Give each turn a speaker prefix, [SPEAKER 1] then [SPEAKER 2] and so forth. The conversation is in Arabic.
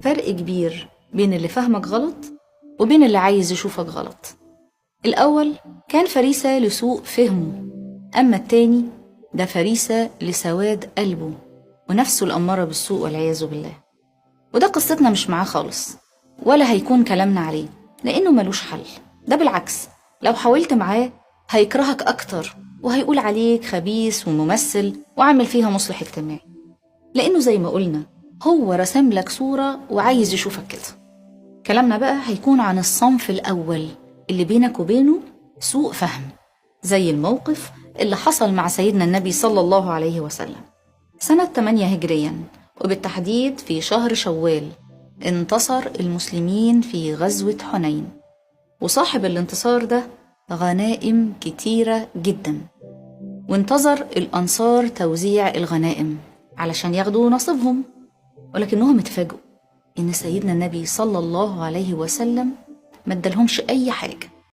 [SPEAKER 1] فرق كبير بين اللي فهمك غلط وبين اللي عايز يشوفك غلط. الأول كان فريسة لسوء فهمه، أما التاني ده فريسة لسواد قلبه ونفسه الأمارة بالسوء والعياذ بالله. وده قصتنا مش معاه خالص، ولا هيكون كلامنا عليه، لأنه ملوش حل. ده بالعكس، لو حاولت معاه هيكرهك أكتر وهيقول عليك خبيث وممثل وعامل فيها مصلح اجتماعي، لأنه زي ما قلنا هو رسم لك صورة وعايز يشوفك كده. كلامنا بقى هيكون عن الصنف الأول اللي بينك وبينه سوء فهم، زي الموقف اللي حصل مع سيدنا النبي صلى الله عليه وسلم سنة 8 هجريا، وبالتحديد في شهر شوال انتصر المسلمين في غزوة حنين. وصاحب الانتصار ده غنائم كتيرة جدا، وانتظر الأنصار توزيع الغنائم علشان ياخدوا نصيبهم، ولكنهم اتفاجئوا إن سيدنا النبي صلى الله عليه وسلم ما ادالهمش أي حاجة،